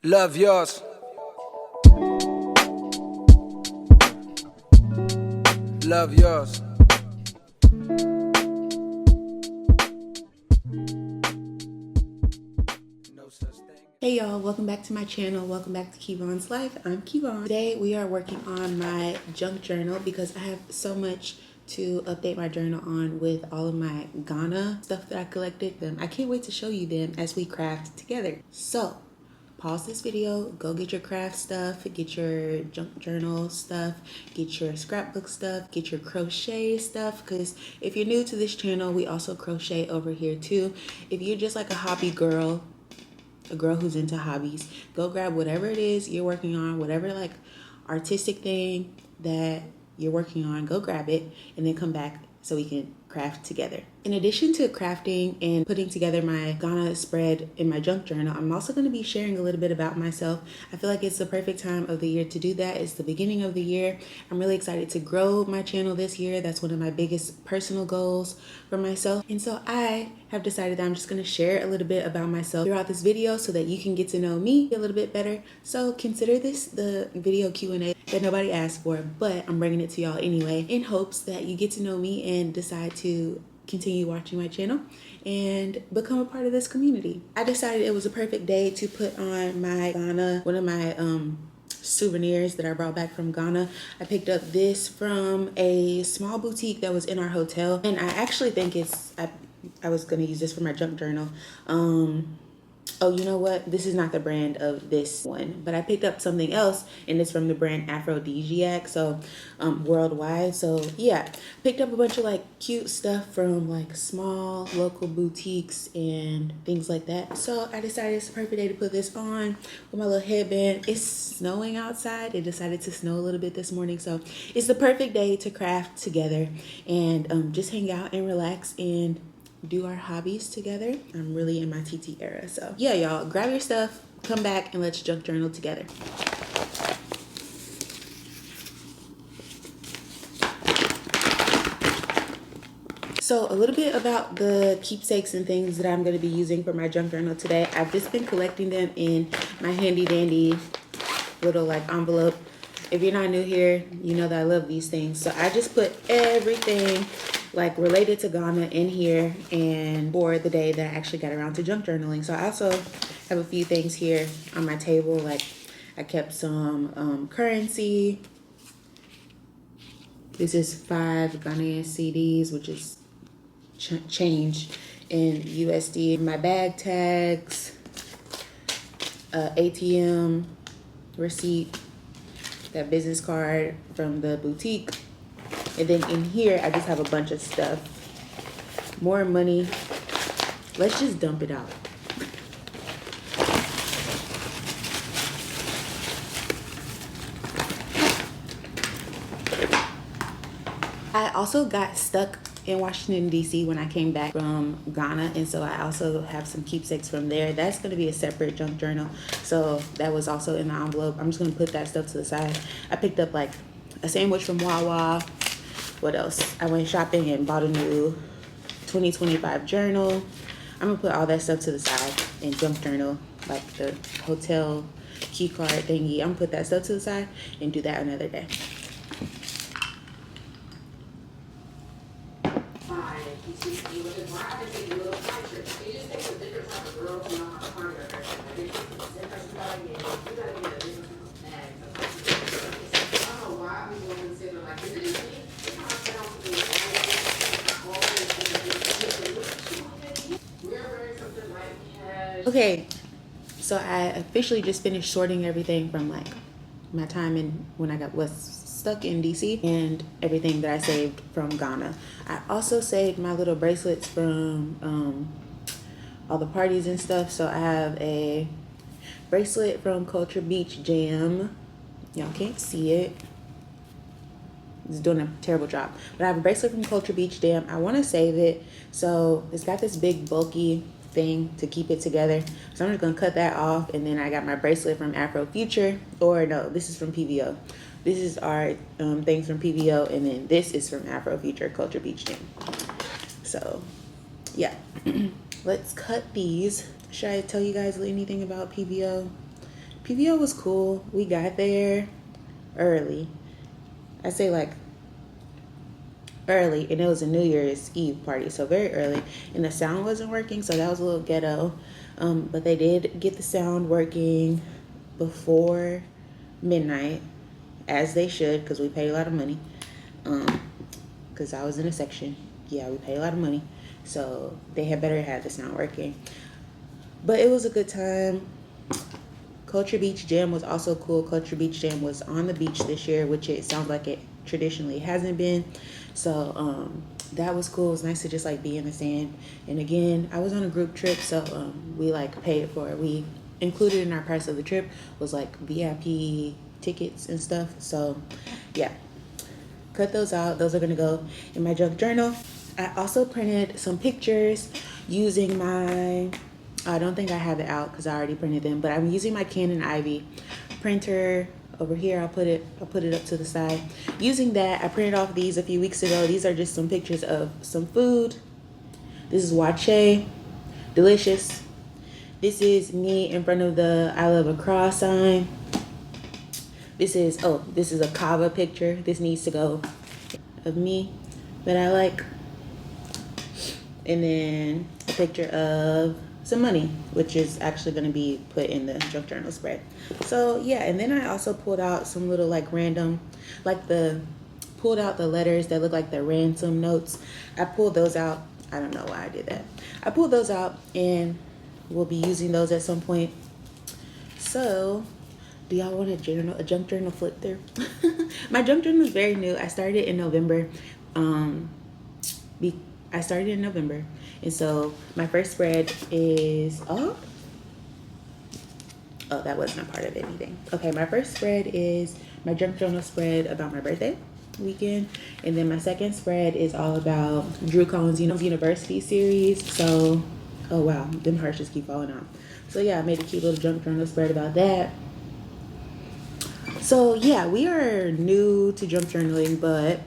Love yours. Love yours. No such thing. Hey y'all, welcome back to my channel. Welcome back to Kevon's Life. I'm Kevon. Today we are working on my junk journal because I have so much to update my journal on with all of my Ghana stuff that I collected. I can't wait to show you them as we craft together. So pause this video, go get your craft stuff, get your junk journal stuff, get your scrapbook stuff, get your crochet stuff, because if you're new to this channel, we also crochet over here too. If you're just like a hobby girl, a girl who's into hobbies, go grab whatever it is you're working on, whatever like artistic thing that you're working on, go grab it and then come back so we can craft together. In addition to crafting and putting together my Ghana spread in my junk journal, I'm also going to be sharing a little bit about myself. I feel like it's the perfect time of the year to do that. It's the beginning of the year. I'm really excited to grow my channel this year. That's one of my biggest personal goals for myself. And so I have decided that I'm just going to share a little bit about myself throughout this video so that you can get to know me a little bit better. So consider this the video Q&A that nobody asked for, but I'm bringing it to y'all anyway in hopes that you get to know me and decide to continue watching my channel and become a part of this community. I decided it was a perfect day to put on my Ghana, one of my souvenirs that I brought back from Ghana. I picked up this from a small boutique that was in our hotel, and I actually think it's, I was gonna use this for my junk journal. Oh, you know what? This is not the brand of this one, but I picked up something else, and it's from the brand Aphrodisiac, so worldwide. So yeah, picked up a bunch of like cute stuff from like small local boutiques and things like that. So I decided it's the perfect day to put this on with my little headband. It's snowing outside. It decided to snow a little bit this morning, so it's the perfect day to craft together and just hang out and relax and do our hobbies together. I'm really in my TT era. So yeah, y'all, grab your stuff, come back, and let's junk journal together. So a little bit about the keepsakes and things that I'm going to be using for my junk journal today. I've just been collecting them in my handy dandy little like envelope. If you're not new here, you know that I love these things. So I just put everything like related to Ghana in here and for the day that I actually got around to junk journaling. So I also have a few things here on my table. Like I kept some currency. This is 5 Ghanaian CDs, which is change in USD. My bag tags, ATM receipt, that business card from the boutique. And then in here, I just have a bunch of stuff. More money. Let's just dump it out. I also got stuck in Washington, D.C. when I came back from Ghana. And so I also have some keepsakes from there. That's going to be a separate junk journal. So that was also in the envelope. I'm just going to put that stuff to the side. I picked up like a sandwich from Wawa. What else? I went shopping and bought a new 2025 journal. I'm gonna put all that stuff to the side and junk journal, like the hotel key card thingy. I'm gonna put that stuff to the side and do that another day. Okay, so I officially just finished sorting everything from like my time in when I was stuck in DC and everything that I saved from Ghana. I also saved my little bracelets from all the parties and stuff. So I have a bracelet from Culture Beach Jam. Y'all can't see it. It's doing a terrible job. But I have a bracelet from Culture Beach Jam. I want to save it. So it's got this big bulky thing to keep it together. So I'm just going to cut that off. And then I got my bracelet from Afro Future. Or no, this is from PVO. This is our things from PVO. And then this is from Afro Future Culture Beach Jam. So yeah. Let's cut these. Should I tell you guys anything about PVO? PVO was cool. We got there early. I say like early, and it was a New Year's Eve party, so very early, and the sound wasn't working, so that was a little ghetto. But they did get the sound working before midnight, as they should, because we paid a lot of money. Because I was in a section. Yeah, we paid a lot of money, so they had better have the sound working. But it was a good time. Culture Beach Jam was also cool. Culture Beach Jam was on the beach this year, which it sounds like it traditionally hasn't been. So that was cool. It was nice to just like be in the sand. And again, I was on a group trip, so we like paid for it. We included in our price of the trip was like VIP tickets and stuff. So yeah, cut those out. Those are gonna go in my junk journal. I also printed some pictures using my, I don't think I have it out because I already printed them, but I'm using my Canon Ivy printer over here. I'll put it up to the side. Using that, I printed off these a few weeks ago. These are just some pictures of some food. This is wache, delicious. This is me in front of the I Love Accra sign. This is a kava picture. This needs to go of me that I like. And then a picture of some money, which is actually going to be put in the junk journal spread. So yeah, and then I also pulled out some little like random, pulled out the letters that look like the ransom notes. I pulled those out. I don't know why I did that. I pulled those out and we'll be using those at some point. So do y'all want a junk journal flip through? My junk journal is very new. I started in November. And so my first spread is that wasn't a part of anything. Okay, my first spread is my junk journal spread about my birthday weekend, and then my second spread is all about Drew Collins University series. So oh wow, them hearts just keep falling out. So yeah, I made a cute little junk journal spread about that. So yeah, we are new to junk journaling, but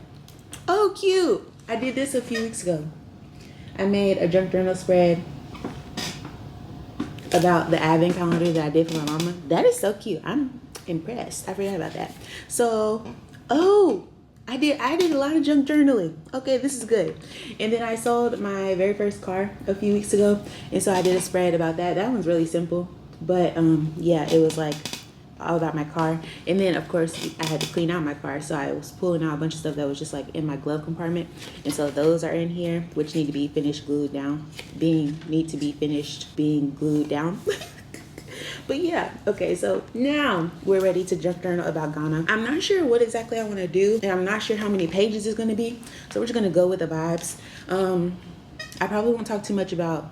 oh cute, I did this a few weeks ago. I made a junk journal spread about the advent calendar that I did for my mama. That is so cute. I'm impressed. I forgot about that. So, I did a lot of junk journaling. Okay, this is good. And then I sold my very first car a few weeks ago, and so I did a spread about that. That one's really simple, but yeah, it was like all about my car. And then of course I had to clean out my car, so I was pulling out a bunch of stuff that was just like in my glove compartment, and so those are in here, which need to be finished glued down being glued down. But yeah, okay, so now we're ready to junk journal about Ghana. I'm not sure what exactly I want to do, and I'm not sure how many pages it's going to be, so we're just going to go with the vibes. I probably won't talk too much about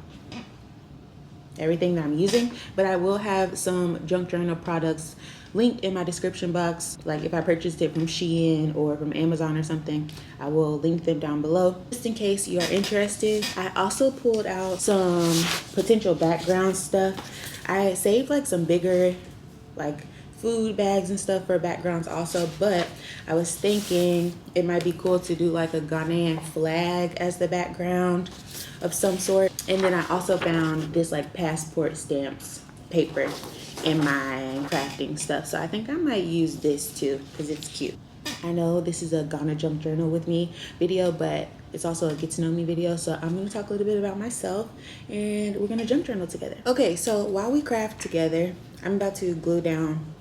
everything that I'm using, but I will have some junk journal products linked in my description box. Like if I purchased it from Shein or from Amazon or something, I will link them down below just in case you are interested. I also pulled out some potential background stuff. I saved like some bigger like food bags and stuff for backgrounds also, but I was thinking it might be cool to do like a Ghanaian flag as the background of some sort. And then I also found this like passport stamps paper in my crafting stuff, so I think I might use this too because it's cute. I know this is a Ghana junk journal with me video, but it's also a get to know me video, so I'm going to talk a little bit about myself and we're going to junk journal together. Okay, so while we craft together, I'm about to glue down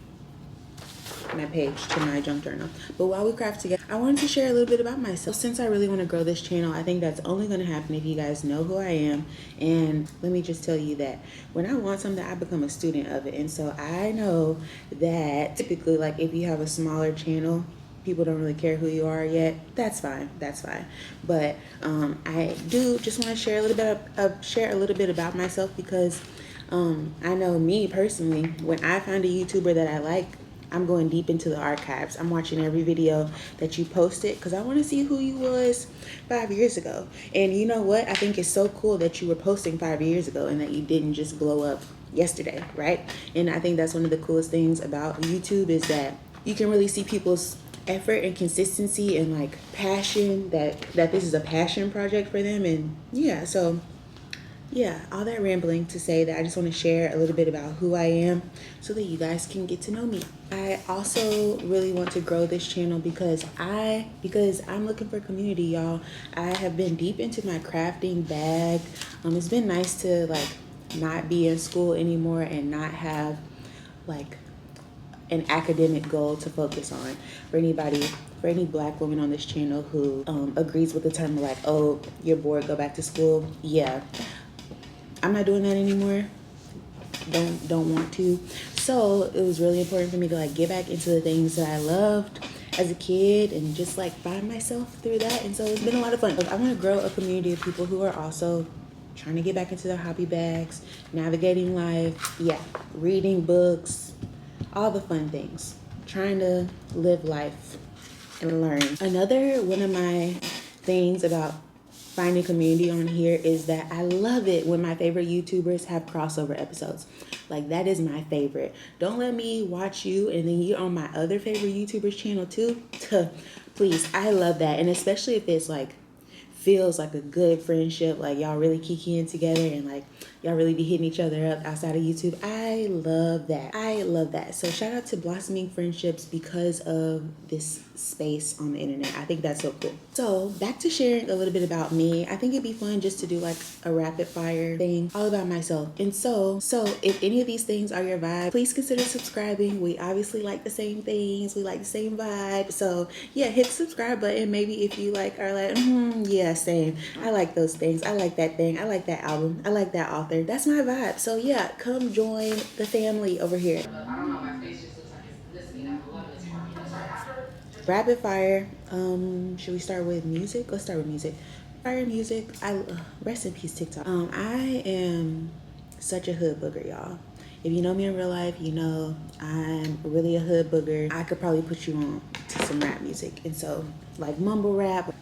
my page to my junk journal, but while we craft together, I wanted to share a little bit about myself. Since I really want to grow this channel, I think that's only going to happen if you guys know who I am. And let me just tell you that when I want something, I become a student of it. And so I know that typically, like if you have a smaller channel, people don't really care who you are yet. That's fine. But I do just want to share a little bit about myself, because I know me personally, when I find a YouTuber that I like, I'm going deep into the archives. I'm watching every video that you posted because I want to see who you was 5 years ago. And you know what? I think it's so cool that you were posting 5 years ago and that you didn't just blow up yesterday, right? And I think that's one of the coolest things about YouTube is that you can really see people's effort and consistency and like passion, that this is a passion project for them. And yeah, so yeah, all that rambling to say that I just want to share a little bit about who I am so that you guys can get to know me. I also really want to grow this channel because I'm looking for community, y'all. I have been deep into my crafting bag. It's been nice to like not be in school anymore and not have like an academic goal to focus on. For any black woman on this channel who agrees with the term like, oh, you're bored, go back to school. Yeah, I'm not doing that anymore. Don't want to. So it was really important for me to like get back into the things that I loved as a kid and just like find myself through that. And so it's been a lot of fun. I want to grow a community of people who are also trying to get back into their hobby bags, navigating life, yeah, reading books, all the fun things, trying to live life and learn. Another one of my things about finding community on here is that I love it when my favorite YouTubers have crossover episodes. Like, that is my favorite. Don't let me watch you and then you're on my other favorite YouTuber's channel too. Please, I love that. And especially if it's like feels like a good friendship, like y'all really kikiing together and like y'all really be hitting each other up outside of YouTube. I love that. I love that. So shout out to blossoming friendships because of this space on the internet. I think that's so cool. So back to sharing a little bit about me. I think it'd be fun just to do like a rapid fire thing all about myself. And so if any of these things are your vibe, please consider subscribing. We obviously like the same things. We like the same vibe. So yeah, hit the subscribe button. Maybe if you like are like, yeah, same. I like those things. I like that thing. I like that album. I like that author. That's my vibe. So yeah, come join the family over here. I don't know, my face just looks like it's listening. I love this part. Rapid fire. Should we start with music? Let's start with music. Fire music. Rest in peace TikTok. I am such a hood booger, y'all. If you know me in real life, you know I'm really a hood booger. I could probably put you on to some rap music. And so like mumble rap,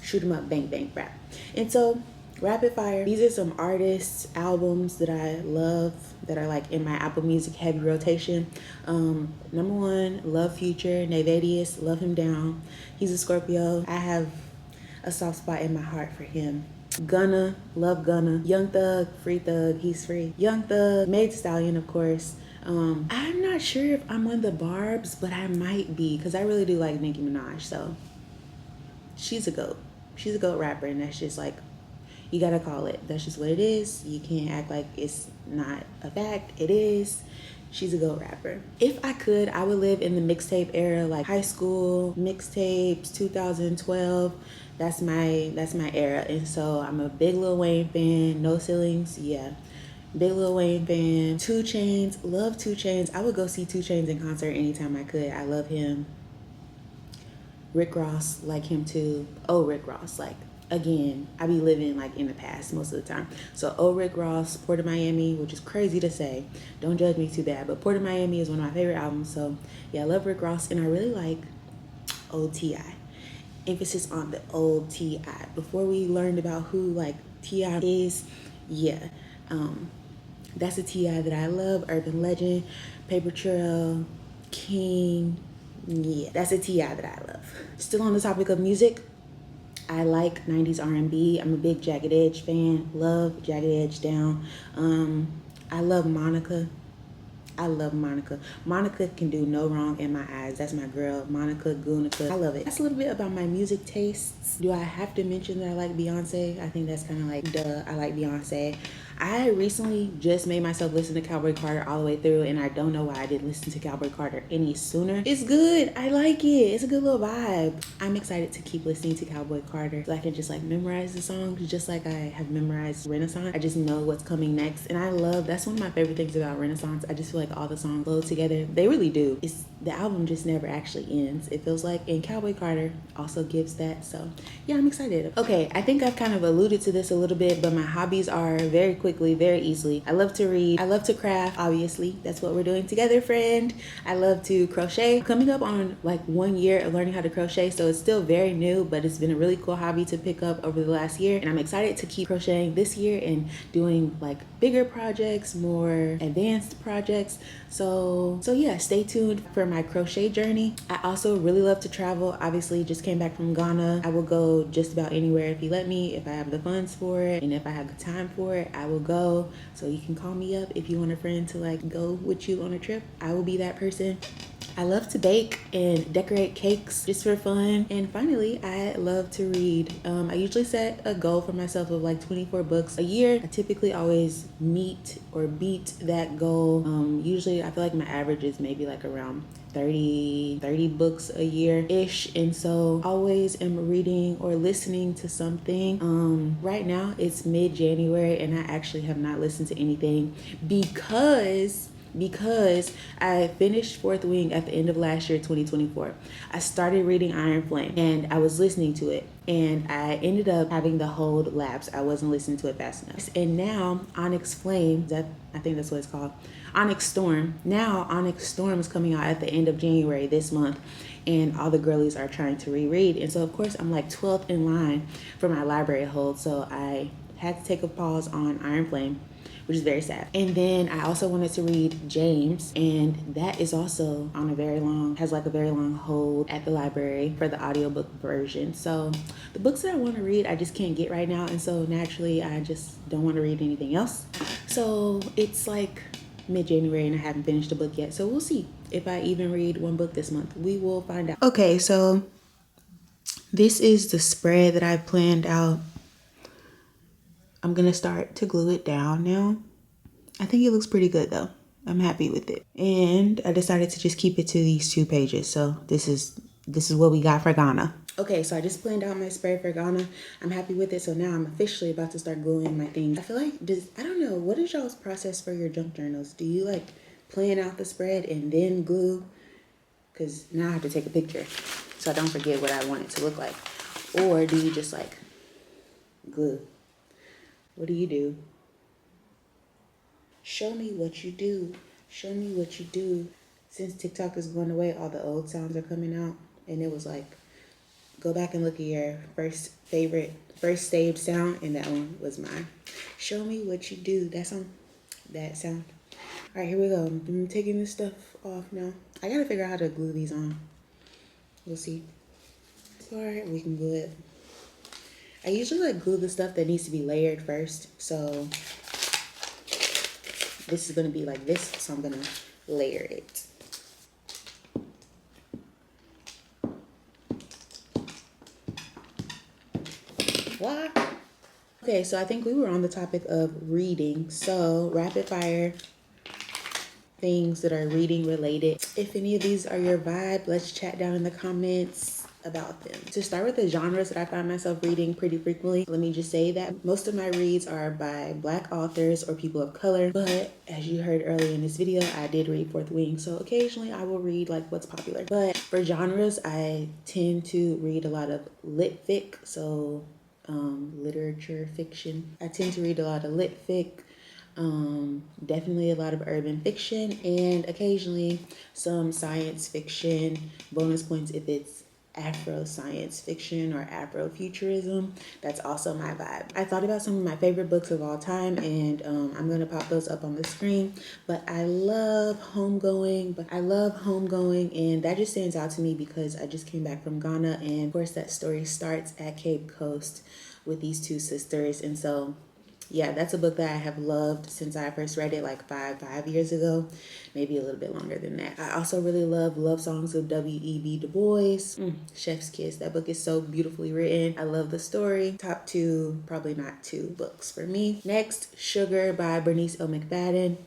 shoot 'em up, bang bang rap. And so rapid fire, these are some artists, albums that I love that are like in my Apple Music heavy rotation. Number one, love Future, Navadius, love him down. He's a Scorpio. I have a soft spot in my heart for him. Gunna, love Gunna. Young Thug, free Thug, he's free. Young Thug, Meg Thee Stallion, of course. I'm not sure if I'm on the Barbs, but I might be because I really do like Nicki Minaj. So she's a goat. She's a goat rapper, and that's just like, you gotta call it. That's just what it is. You can't act like it's not a fact. It is. She's a goat rapper. If I could, I would live in the mixtape era, like high school mixtapes, 2012. That's my era. And so I'm a big Lil Wayne fan. No Ceilings, yeah. Big Lil Wayne fan. 2 Chainz, love 2 Chainz. I would go see 2 Chainz in concert anytime I could. I love him. Rick Ross, like him too. Oh, Rick Ross, like, again, I be living like in the past most of the time. So, oh, Rick Ross, Port of Miami, which is crazy to say. Don't judge me too bad, but Port of Miami is one of my favorite albums. So, yeah, I love Rick Ross, and I really like old T.I. Emphasis on the old T.I. Before we learned about who like T.I. is, yeah, that's a T.I. that I love. Urban Legend, Paper Trail, King. Yeah, that's a T.I. that I love. Still on the topic of music, I like 90s R&B. I'm a big Jagged Edge fan. Love Jagged Edge down. I love Monica. I love Monica. Monica can do no wrong in my eyes. That's my girl, Monica Gunica. I love it. That's a little bit about my music tastes. Do I have to mention that I like Beyonce? I think that's kind of like, duh, I like Beyonce. I recently just made myself listen to Cowboy Carter all the way through, and I don't know why I didn't listen to Cowboy Carter any sooner. It's good. I like it. It's a good little vibe. I'm excited to keep listening to Cowboy Carter so I can just like memorize the songs just like I have memorized Renaissance. I just know what's coming next, and I love, that's one of my favorite things about Renaissance. I just feel like all the songs flow together. They really do. The album just never actually ends, it feels like, and Cowboy Carter also gives that. So yeah, I'm excited. Okay, I think I've kind of alluded to this a little bit, but my hobbies are very quickly, very easily. I love to read. I love to craft, obviously. That's what we're doing together, friend. I love to crochet. Coming up on like 1 year of learning how to crochet, so it's still very new, but it's been a really cool hobby to pick up over the last year. And I'm excited to keep crocheting this year and doing like bigger projects, more advanced projects. So yeah, stay tuned for my crochet journey. I also really love to travel. Obviously, just came back from Ghana. I will go just about anywhere if you let me, if I have the funds for it, and if I have the time for it, I will go. So you can call me up if you want a friend to like go with you on a trip. I will be that person. I love to bake and decorate cakes just for fun. And finally, I love to read. I usually set a goal for myself of like 24 books a year. I typically always meet or beat that goal. Usually I feel like my average is maybe like around 30 books a year-ish. And so always am reading or listening to something. Right now it's mid-January and I actually have not listened to anything because I finished Fourth Wing at the end of last year, 2024. I started reading Iron Flame and I was listening to it, and I ended up having the hold lapse. I wasn't listening to it fast enough. And now Onyx Flame, I think that's what it's called, Onyx Storm. Now Onyx Storm is coming out at the end of January this month, and all the girlies are trying to reread. And so of course I'm like 12th in line for my library hold, so I had to take a pause on Iron Flame, which is very sad. And then I also wanted to read James, and that is also on has like a very long hold at the library for the audiobook version. So the books that I want to read, I just can't get right now. And so naturally, I just don't want to read anything else. So it's like mid-January and I haven't finished a book yet. So we'll see if I even read one book this month. We will find out. Okay, so this is the spread that I planned out. I'm gonna start to glue it down now. I think it looks pretty good though. I'm happy with it. And I decided to just keep it to these 2 pages. So this is what we got for Ghana. Okay, so I just planned out my spread for Ghana. I'm happy with it. So now I'm officially about to start gluing my things. I feel like, I don't know, what is y'all's process for your junk journals? Do you like plan out the spread and then glue? Because now I have to take a picture so I don't forget what I want it to look like. Or do you just like glue? What do you do? Show me what you do. Show me what you do. Since TikTok is going away, all the old sounds are coming out. And it was like, go back and look at your first saved sound. And that one was mine. Show me what you do. That sound. All right, here we go. I'm taking this stuff off now. I got to figure out how to glue these on. We'll see. All right, we can glue it. I usually like glue the stuff that needs to be layered first. So this is going to be like this, so I'm going to layer it. What? Okay, so I think we were on the topic of reading. So rapid fire things that are reading related. If any of these are your vibe, let's chat down in the comments about them. To start with the genres that I find myself reading pretty frequently, let me just say that most of my reads are by Black authors or people of color, but as you heard earlier in this video, I did read Fourth Wing, so occasionally I will read like what's popular. But for genres, I tend to read a lot of lit fic, so literature fiction. I tend to read a lot of lit fic, definitely a lot of urban fiction, and occasionally some science fiction. Bonus points if it's Afro science fiction or Afrofuturism. That's also my vibe. I thought about some of my favorite books of all time, and I'm gonna pop those up on the screen. But I love Homegoing. And that just stands out to me because I just came back from Ghana, and of course that story starts at Cape Coast with these 2 sisters, and so yeah, that's a book that I have loved since I first read it like five years ago, maybe a little bit longer than that. I also really love Love Songs of W.E.B. Du Bois. Chef's Kiss. That book is so beautifully written. I love the story. Top 2, probably not 2 books for me. Next, Sugar by Bernice L. McFadden.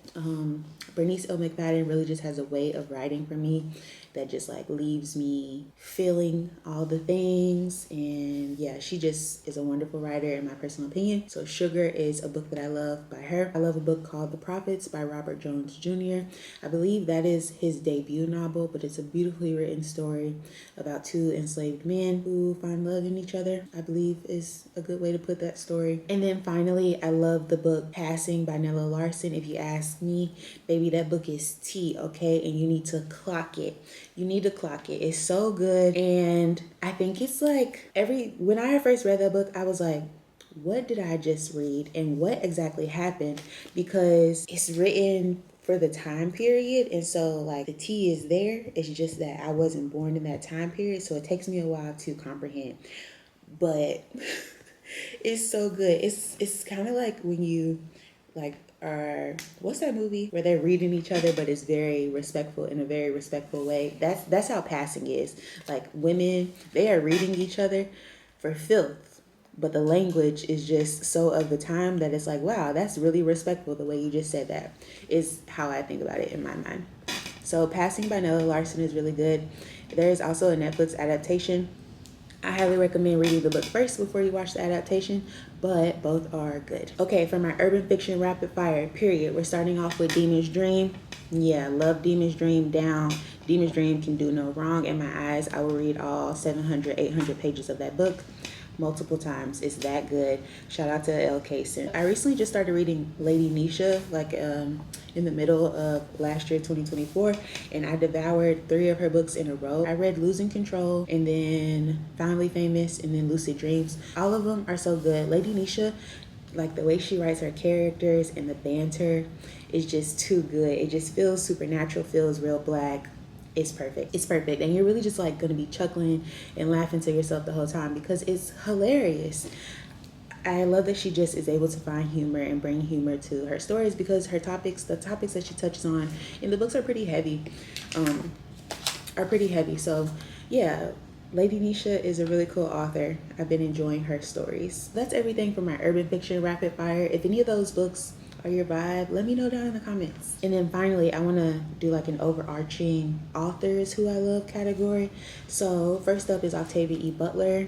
Bernice L. McFadden really just has a way of writing for me that just like leaves me feeling all the things. And yeah, she just is a wonderful writer in my personal opinion. So Sugar is a book that I love by her. I love a book called The Prophets by Robert Jones Jr. I believe that is his debut novel, but it's a beautifully written story about two enslaved men who find love in each other, I believe is a good way to put that story. And then finally, I love the book Passing by Nella Larson. If you ask me, baby, that book is tea, okay? And you need to clock it. You need to clock it. It's so good. And I think it's like when I first read that book, I was like, what did I just read and what exactly happened? Because it's written for the time period, and so like the tea is there. It's just that I wasn't born in that time period, so it takes me a while to comprehend. But it's so good. It's kind of like when you like are, what's that movie where they're reading each other but it's very respectful, in a very respectful way. That's how Passing is. Like women, they are reading each other for filth, but the language is just so of the time that it's like, wow, that's really respectful. The way you just said that is how I think about it in my mind. So Passing by Nella Larson is really good. There is also a Netflix adaptation. I highly recommend reading the book first before you watch the adaptation, but both are good. Okay, for my urban fiction rapid fire period, we're starting off with Demon's Dream. Yeah, love Demon's Dream down. Demon's Dream can do no wrong in my eyes. I will read all 700, 800 pages of that book multiple times. It's that good. Shout out to L. Kaysen. I recently just started reading Lady Nisha, like in the middle of last year, 2024, and I devoured 3 of her books in a row. I read Losing Control, and then Finally Famous, and then Lucid Dreams. All of them are so good. Lady Nisha, like the way she writes her characters and the banter is just too good. It just feels supernatural, feels real black. It's perfect. It's perfect. And you're really just like going to be chuckling and laughing to yourself the whole time because it's hilarious. I love that she just is able to find humor and bring humor to her stories because the topics that she touches on in the books are pretty heavy. So yeah, Lady Nisha is a really cool author. I've been enjoying her stories. That's everything for my urban fiction rapid fire. If any of those books are your vibe, let me know down in the comments. And then finally, I want to do like an overarching authors who I love category. So first up is Octavia E. Butler.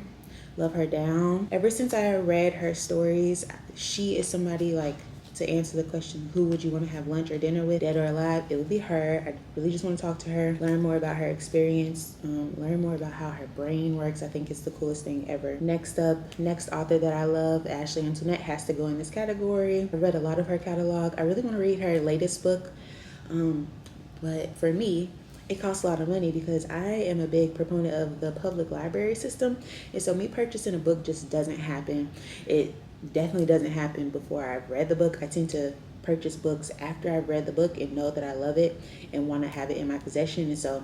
Love her down. Ever since I read her stories, she is somebody like, to answer the question, who would you want to have lunch or dinner with, dead or alive? It would be her. I really just want to talk to her, learn more about her experience, learn more about how her brain works. I think it's the coolest thing ever. Next author that I love, Ashley Antoinette, has to go in this category. I read a lot of her catalog. I really want to read her latest book, but for me, it costs a lot of money because I am a big proponent of the public library system, and so me purchasing a book just doesn't happen. It definitely doesn't happen before I've read the book. I tend to purchase books after I've read the book and know that I love it and want to have it in my possession, and so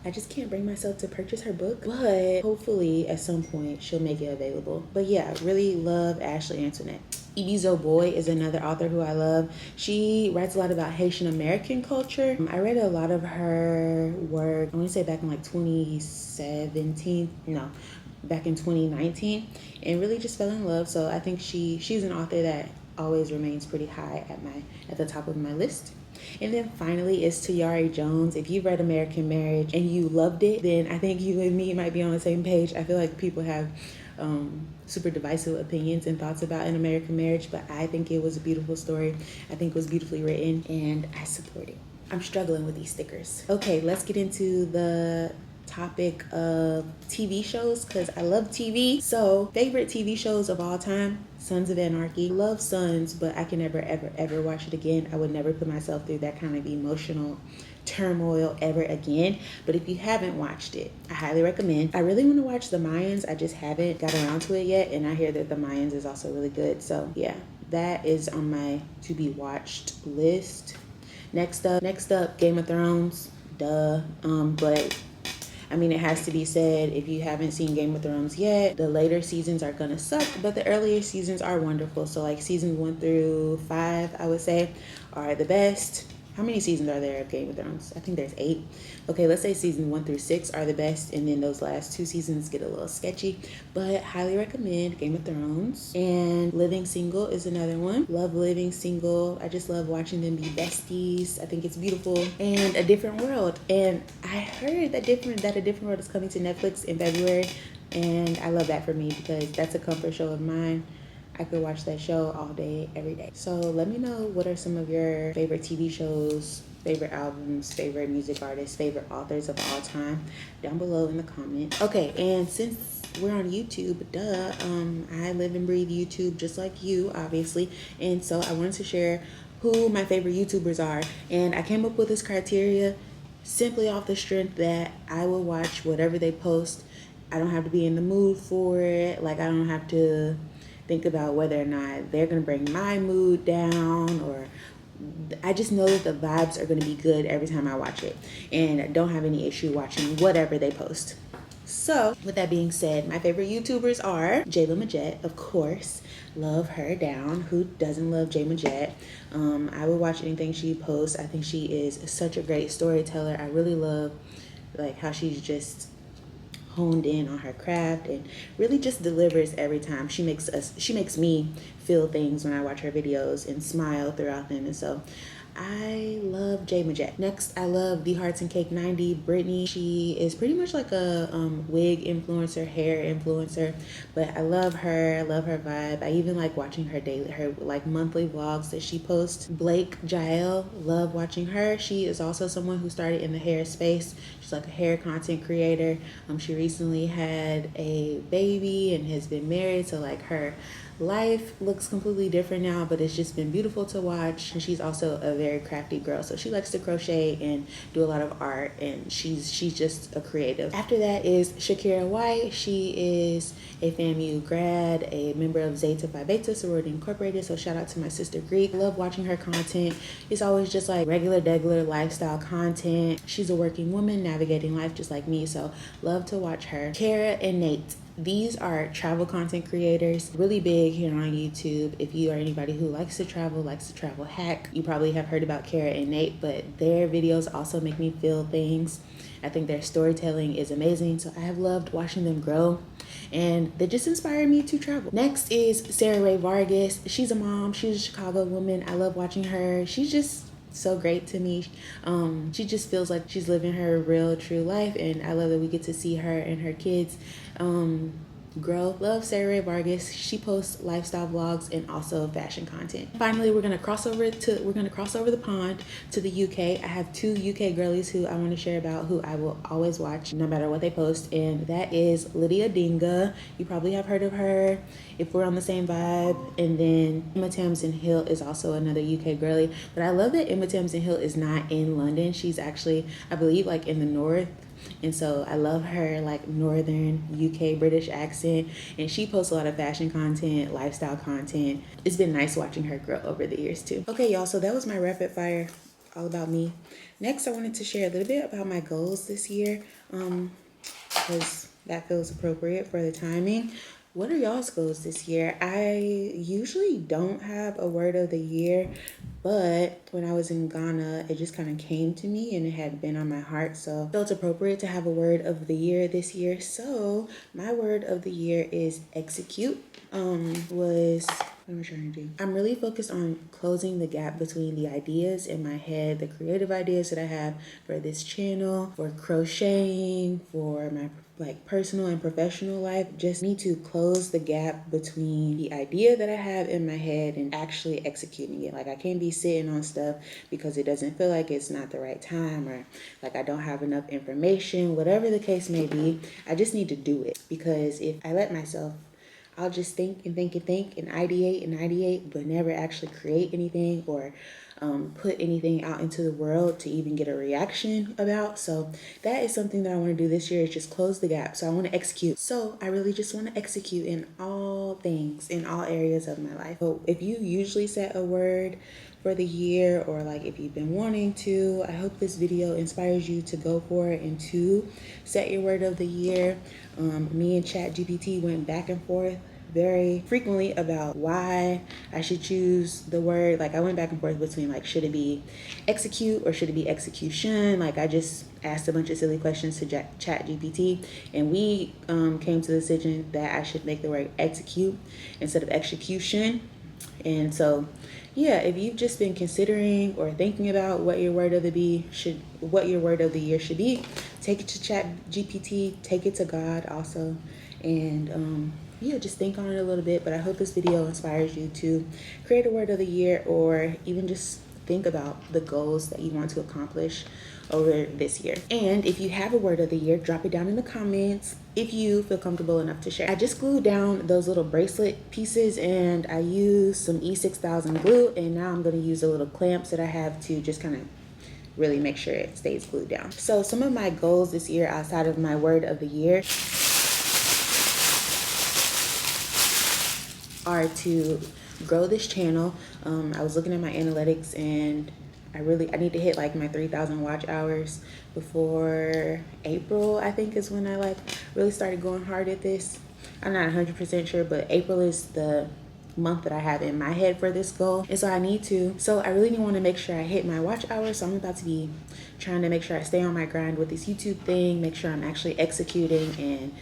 I just can't bring myself to purchase her book, but hopefully at some point she'll make it available. But yeah, really love Ashley Antoinette. Ibizo Boy is another author who I love. She writes a lot about Haitian American culture. I read a lot of her work, I want to say back in like 2017, no, back in 2019, and really just fell in love. So I think she's an author that always remains pretty high at the top of my list. And then finally is Tayari Jones. If you've read American Marriage and you loved it, then I think you and me might be on the same page. I feel like people have super divisive opinions and thoughts about An American Marriage, but I think it was a beautiful story. I think it was beautifully written, and I support it. I'm struggling with these stickers. Okay, let's get into the topic of TV shows because I love TV. So favorite TV shows of all time, Sons of Anarchy. Love Sons, but I can never ever watch it again. I would never put myself through that kind of emotional turmoil ever again. But if you haven't watched it, I highly recommend. I really want to watch The Mayans. I just haven't got around to it yet, and I hear that The Mayans is also really good. So yeah, that is on my to be watched list. Next up, Game of Thrones. Duh. But I mean, it has to be said, if you haven't seen Game of Thrones yet, the later seasons are gonna suck, but the earlier seasons are wonderful. So like seasons 1 through 5, I would say, are the best. how many seasons are there of Game of Thrones? I think there's 8. Okay, let's say season 1 through 6 are the best, and then those last 2 seasons get a little sketchy. But highly recommend Game of Thrones. And Living Single is another one. Love Living Single. I just love watching them be besties. I think it's beautiful. And A Different World. And I heard that A Different World is coming to Netflix in February, and I love that for me because that's a comfort show of mine. I could watch that show all day, every day. So let me know, what are some of your favorite TV shows, favorite albums, favorite music artists, favorite authors of all time down below in the comments. Okay, and since we're on YouTube, I live and breathe YouTube just like you, obviously. And so I wanted to share who my favorite YouTubers are. And I came up with this criteria simply off the strength that I will watch whatever they post. I don't have to be in the mood for it. Like, I don't have to think about whether or not they're gonna bring my mood down, or I just know that the vibes are gonna be good every time I watch it, and I don't have any issue watching whatever they post. So with that being said, my favorite YouTubers are Jayla Majette, of course. Love her down. Who doesn't love Jay Majette? I would watch anything she posts. I think she is such a great storyteller. I really love like how she's just honed in on her craft and really just delivers every time. She makes me feel things when I watch her videos and smile throughout them. And so I love Jay Majette. Next, I love The Hearts and Cake 90, Brittany. She is pretty much like a wig influencer, hair influencer, but I love her. I love her vibe. I even like watching her like monthly vlogs that she posts. Blake Jael, love watching her. She is also someone who started in the hair space. She's like a hair content creator. She recently had a baby and has been married, so like her life looks completely different now, but it's just been beautiful to watch. And she's also a very crafty girl, so she likes to crochet and do a lot of art, and she's just a creative. After that is Shakira White. She is a FAMU grad, a member of Zeta Phi Beta Sorority Incorporated, so shout out to my sister Greek. Love watching her content. It's always just like regular degular lifestyle content. She's a working woman navigating life just like me, so love to watch her. Kara and Nate, these are travel content creators, really big here on YouTube. If you are anybody who likes to travel hack, you probably have heard about Kara and Nate, but their videos also make me feel things. I think their storytelling is amazing, so I have loved watching them grow, and they just inspire me to travel. Next is Sarah Ray Vargas. She's a mom, she's a Chicago woman. I love watching her. She's just so great to me. She just feels like she's living her real true life, and I love that we get to see her and her kids grow. Love Sarah Ray Vargas. She posts lifestyle vlogs and also fashion content. Finally, we're gonna cross over the pond to the UK. I have 2 UK girlies who I want to share about, who I will always watch no matter what they post, and that is Lydia Dinga. You probably have heard of her if we're on the same vibe. And then Emma Tamsin Hill is also another UK girly, but I love that Emma Tamsin Hill is not in London. She's actually, I believe, like in the north. And so I love her like northern UK British accent, and she posts a lot of fashion content, lifestyle content. It's been nice watching her grow over the years too. Okay, y'all, so that was my rapid fire all about me. Next, I wanted to share a little bit about my goals this year, because that feels appropriate for the timing. What are y'all's goals this year? I usually don't have a word of the year, but when I was in Ghana, it just kind of came to me and it had been on my heart, so it felt appropriate to have a word of the year this year. So my word of the year is execute. What am I trying to do? I'm really focused on closing the gap between the ideas in my head, the creative ideas that I have for this channel, for crocheting, for my like personal and professional life. Just need to close the gap between the idea that I have in my head and actually executing it. Like, I can't be sitting on stuff because it doesn't feel like it's not the right time, or like I don't have enough information, whatever the case may be. I just need to do it, because if I let myself, I'll just think and think and think and ideate, but never actually create anything or put anything out into the world to even get a reaction about. So that is something that I want to do this year, is just close the gap. So I want to execute. So I really just want to execute in all things, in all areas of my life. So if you usually set a word for the year, or like if you've been wanting to, I hope this video inspires you to go for it and to set your word of the year. Me and ChatGPT went back and forth very frequently about why I should choose the word. Like I went back and forth between like, should it be execute or should it be execution? Like I just asked a bunch of silly questions to chat GPT, and we came to the decision that I should make the word execute instead of execution. And so yeah, if you've just been considering or thinking about what your word of the year should be, take it to chat GPT, take it to God also, and yeah, just think on it a little bit. But I hope this video inspires you to create a word of the year, or even just think about the goals that you want to accomplish over this year. And if you have a word of the year, drop it down in the comments if you feel comfortable enough to share. I just glued down those little bracelet pieces, and I used some E6000 glue, and now I'm going to use the little clamps that I have to just kind of really make sure it stays glued down. So some of my goals this year outside of my word of the year are to grow this channel. I was looking at my analytics, and I need to hit like my 3,000 watch hours before April, I think is when I like really started going hard at this. I'm not 100% sure, but April is the month that I have in my head for this goal. And so I really want to make sure I hit my watch hours. So I'm about to be trying to make sure I stay on my grind with this YouTube thing, make sure I'm actually executing and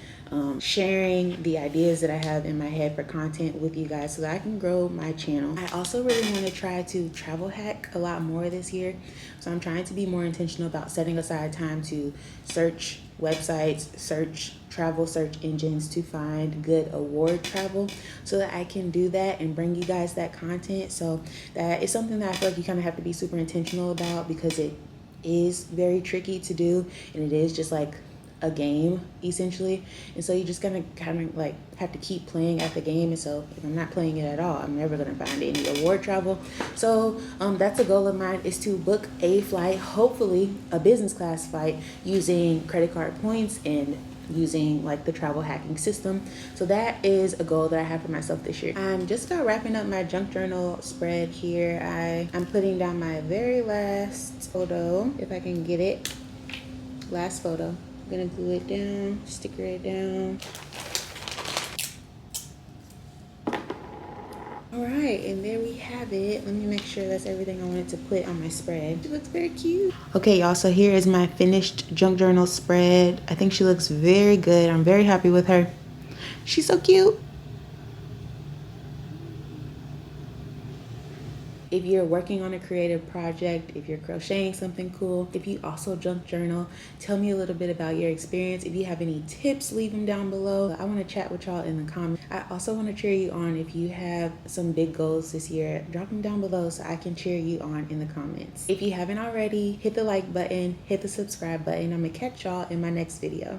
sharing the ideas that I have in my head for content with you guys so that I can grow my channel. I also really want to try to travel hack a lot more this year. So I'm trying to be more intentional about setting aside time to search websites, search travel search engines to find good award travel, so that I can do that and bring you guys that content. So that is something that I feel like you kind of have to be super intentional about, because it is very tricky to do, and it is just like a game essentially. And so you just kind of like have to keep playing at the game. And so if I'm not playing it at all, I'm never going to find any award travel. So that's a goal of mine, is to book a flight, hopefully a business class flight, using credit card points and using like the travel hacking system. So that is a goal that I have for myself this year. I'm just about wrapping up my junk journal spread here. I'm putting down my very last photo, if I can get it. Last photo. I'm gonna glue it down, sticker it down. All right, and there we have it. Let me make sure that's everything I wanted to put on my spread. She looks very cute. Okay, y'all, so here is my finished junk journal spread. I think she looks very good. I'm very happy with her. She's so cute. If you're working on a creative project, if you're crocheting something cool, if you also junk journal, tell me a little bit about your experience. If you have any tips, leave them down below. I want to chat with y'all in the comments. I also want to cheer you on. If you have some big goals this year, drop them down below so I can cheer you on in the comments. If you haven't already, hit the like button, hit the subscribe button. I'm gonna catch y'all in my next video.